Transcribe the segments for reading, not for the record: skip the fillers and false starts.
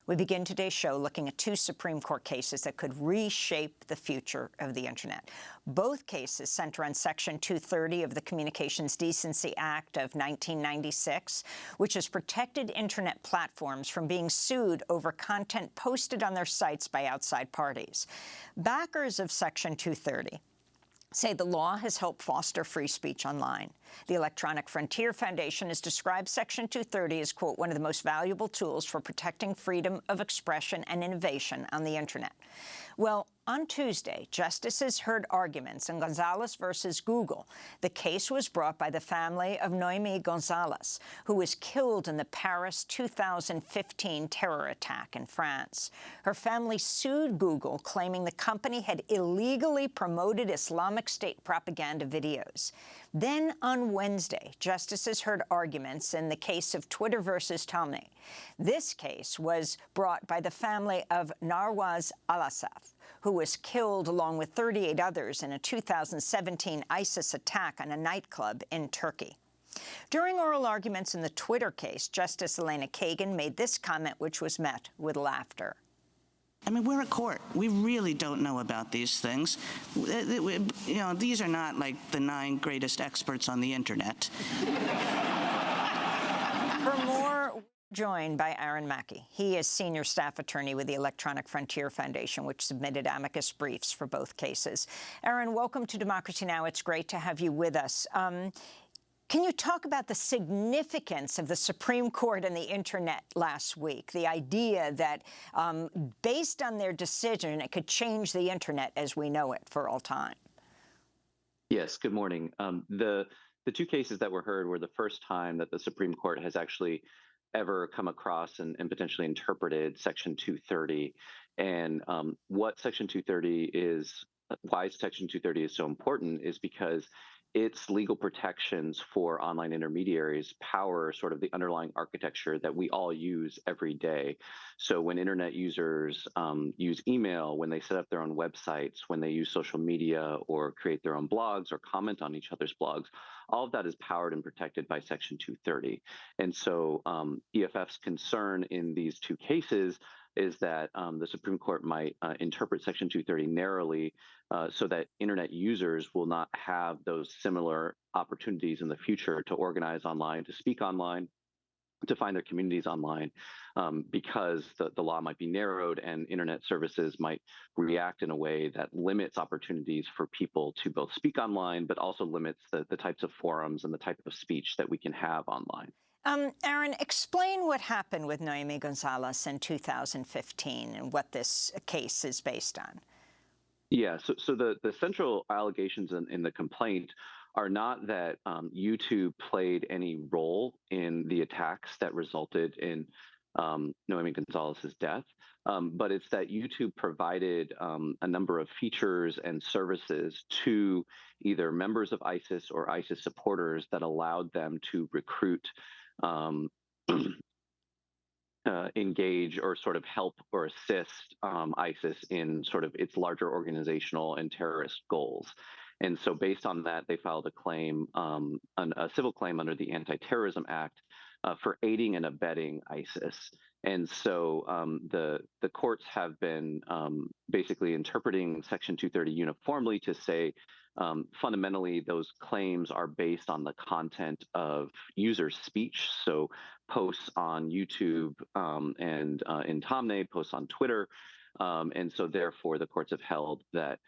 We begin today's show looking at two Supreme Court cases that could reshape the future of the Internet. Both cases center on Section 230 of the Communications Decency Act of 1996, which has protected Internet platforms from being sued over content posted on their sites by outside parties. Backers of Section 230 say the law has helped foster free speech online. The Electronic Frontier Foundation has described Section 230 as, quote, one of the most valuable tools for protecting freedom of expression and innovation on the Internet. Well, on Tuesday, justices heard arguments in Gonzalez versus Google. The case was brought by the family of Noemi Gonzalez, who was killed in the Paris 2015 terror attack in France. Her family sued Google, claiming the company had illegally promoted Islamic State propaganda videos. Then on Wednesday, justices heard arguments in the case of Twitter versus Tamne. This case was brought by the family of Narwaz Al-Assaf, who was killed along with 38 others in a 2017 ISIS attack on a nightclub in Turkey. During oral arguments in the Twitter case, Justice Elena Kagan made this comment, which was met with laughter. I mean, we're a court. We really don't know about these things. You know, these are not like the 9 greatest experts on the Internet. For more, we're joined by Aaron Mackey. He is senior staff attorney with the Electronic Frontier Foundation, which submitted amicus briefs for both cases. Aaron, welcome to Democracy Now! It's great to have you with us. Can you talk about the significance of the Supreme Court and the Internet last week? The idea that, based on their decision, it could change the Internet as we know it for all time. Yes, good morning. The two cases that were heard were the first time that the Supreme Court has actually ever come across and potentially interpreted Section 230. And what Section 230 is, why Section 230 is so important is because its legal protections for online intermediaries power sort of the underlying architecture that we all use every day. So when Internet users use email, when they set up their own websites, when they use social media or create their own blogs or comment on each other's blogs, all of that is powered and protected by Section 230. And so EFF's concern in these two cases is that the Supreme Court might interpret Section 230 narrowly so that Internet users will not have those similar opportunities in the future to organize online, to speak online, to find their communities online, because the law might be narrowed and Internet services might react in a way that limits opportunities for people to both speak online, but also limits the types of forums and the type of speech that we can have online. Aaron, explain what happened with Noemi Gonzalez in 2015 and what this case is based on. Yeah, so the central allegations in the complaint are not that YouTube played any role in the attacks that resulted in Noemi Gonzalez's death, but it's that YouTube provided a number of features and services to either members of ISIS or ISIS supporters that allowed them to recruit, engage or sort of help or assist ISIS in sort of its larger organizational and terrorist goals. And so based on that, they filed a claim, a civil claim under the Anti-Terrorism Act for aiding and abetting ISIS. And so the courts have been basically interpreting Section 230 uniformly to say fundamentally those claims are based on the content of user speech. So posts on YouTube and in Tamne, posts on Twitter. And so therefore the courts have held that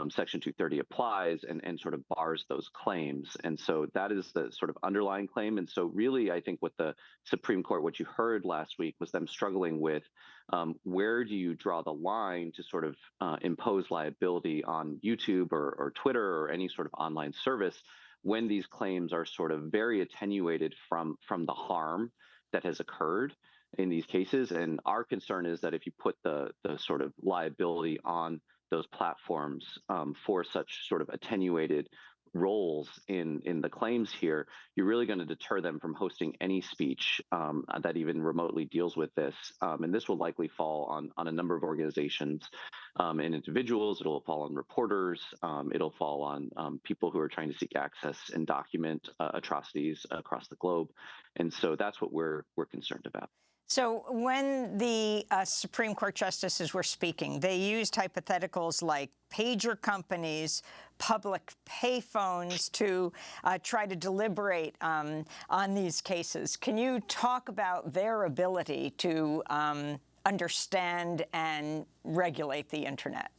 Section 230 applies and sort of bars those claims. And so that is the sort of underlying claim. And so really, I think what the Supreme Court, what you heard last week was them struggling with where do you draw the line to sort of impose liability on YouTube or Twitter or any sort of online service when these claims are sort of very attenuated from the harm that has occurred in these cases. And our concern is that if you put the sort of liability on those platforms for such sort of attenuated roles in the claims here, you're really going to deter them from hosting any speech that even remotely deals with this. And this will likely fall on a number of organizations and individuals. It'll fall on reporters. It'll fall on people who are trying to seek access and document atrocities across the globe. And so that's what we're concerned about. So when the Supreme Court justices were speaking, they used hypotheticals like pager companies, public payphones to try to deliberate on these cases. Can you talk about their ability to understand and regulate the internet?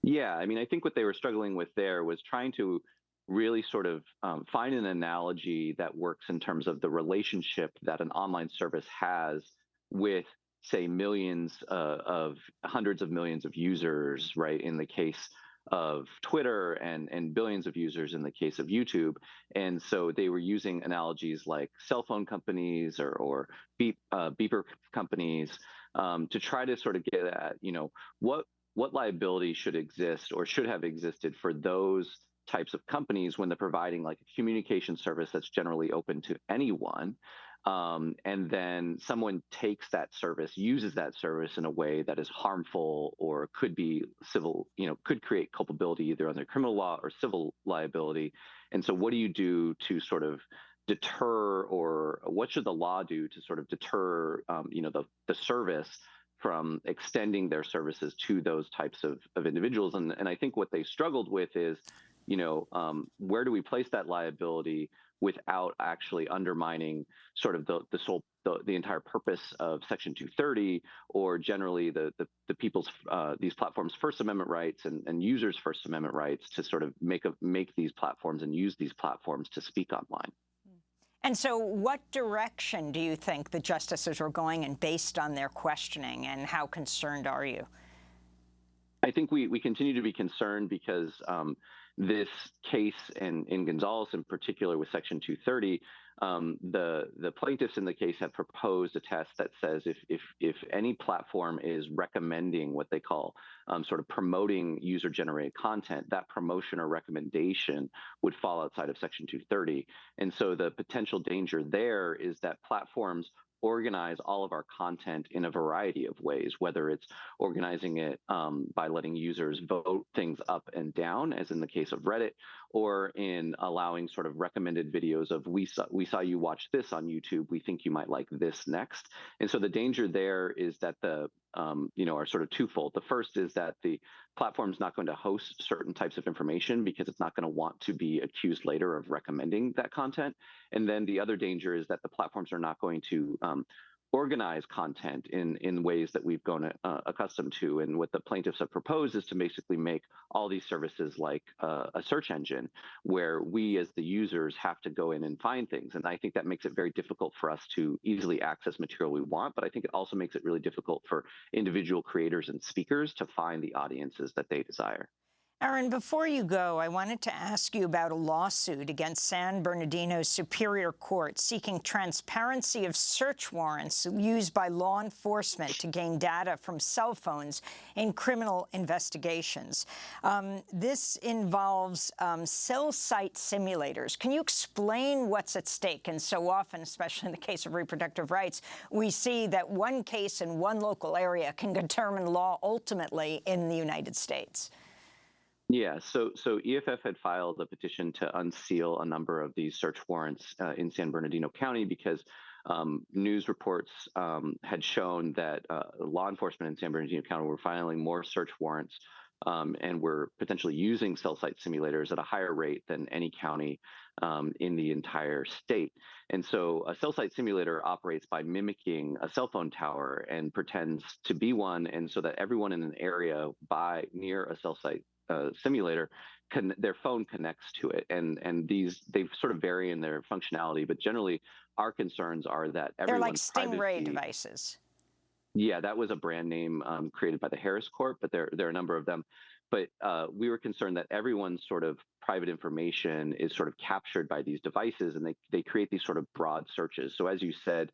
Yeah, I mean, I think what they were struggling with there was trying to really sort of find an analogy that works in terms of the relationship that an online service has with, say, millions of hundreds of millions of users, right? In the case of Twitter and billions of users in the case of YouTube. And so they were using analogies like cell phone companies or beeper companies to try to sort of get at, what liability should exist or should have existed for those types of companies when they're providing like a communication service that's generally open to anyone. And then someone takes that service, uses that service in a way that is harmful or could be civil, could create culpability either under criminal law or civil liability. And so what do you do to sort of deter, or what should the law do to sort of deter, the service from extending their services to those types of individuals? And I think what they struggled with is, where do we place that liability without actually undermining sort of the entire purpose of Section 230, or generally the people's these platforms' First Amendment rights and users' First Amendment rights to sort of make these platforms and use these platforms to speak online. And so what direction do you think the justices were going in based on their questioning, and how concerned are you? I think we continue to be concerned because this case in Gonzalez in particular with Section 230, the plaintiffs in the case have proposed a test that says if any platform is recommending what they call sort of promoting user-generated content, that promotion or recommendation would fall outside of Section 230. And so the potential danger there is that platforms organize all of our content in a variety of ways, whether it's organizing it by letting users vote things up and down, as in the case of Reddit, or in allowing sort of recommended videos of we saw you watch this on YouTube, we think you might like this next. And so the danger there is that are sort of twofold. The first is that the platform's not going to host certain types of information because it's not going to want to be accused later of recommending that content. And then the other danger is that the platforms are not going to organize content in ways that we've grown accustomed to. And what the plaintiffs have proposed is to basically make all these services like a search engine where we as the users have to go in and find things. And I think that makes it very difficult for us to easily access material we want, but I think it also makes it really difficult for individual creators and speakers to find the audiences that they desire. Aaron, before you go, I wanted to ask you about a lawsuit against San Bernardino's Superior Court seeking transparency of search warrants used by law enforcement to gain data from cell phones in criminal investigations. This involves cell site simulators. Can you explain what's at stake? And so often, especially in the case of reproductive rights, we see that one case in one local area can determine law ultimately in the United States. Yeah, so EFF had filed a petition to unseal a number of these search warrants in San Bernardino County because news reports had shown that law enforcement in San Bernardino County were filing more search warrants and were potentially using cell site simulators at a higher rate than any county in the entire state. And so a cell site simulator operates by mimicking a cell phone tower and pretends to be one, and so that everyone in an area near a cell site simulator, their phone connects to it, and they sort of vary in their functionality. But generally, our concerns are that everyone's they're like Stingray devices. Yeah, that was a brand name created by the Harris Corp, but there are a number of them. But we were concerned that everyone's sort of private information is sort of captured by these devices, and they create these sort of broad searches. So as you said,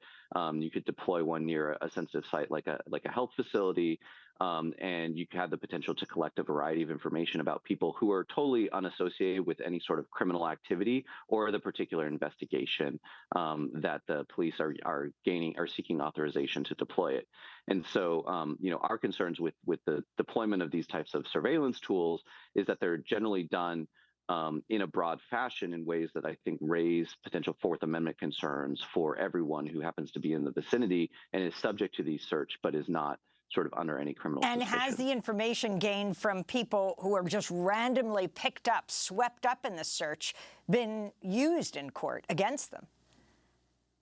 you could deploy one near a sensitive site like a health facility, and you have the potential to collect a variety of information about people who are totally unassociated with any sort of criminal activity or the particular investigation that the police are seeking authorization to deploy it. And so, our concerns with the deployment of these types of surveillance tools is that they're generally done in a broad fashion in ways that I think raise potential Fourth Amendment concerns for everyone who happens to be in the vicinity and is subject to the search, but is not sort of under any criminal And suspicion. has the information gained from people who are just randomly picked up, swept up in the search, been used in court against them?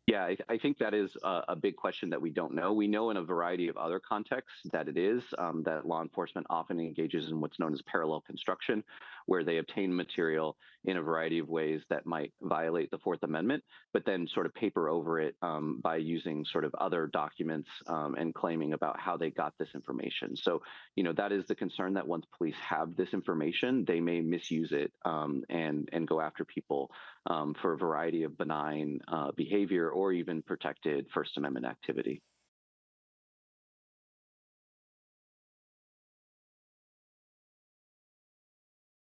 Yeah, I think that is a big question that we don't know. We know in a variety of other contexts that it is, that law enforcement often engages in what's known as parallel construction, where they obtain material in a variety of ways that might violate the Fourth Amendment, but then sort of paper over it by using sort of other documents and claiming about how they got this information. So, that is the concern, that once police have this information, they may misuse it and go after people for a variety of benign behavior or even protected First Amendment activity.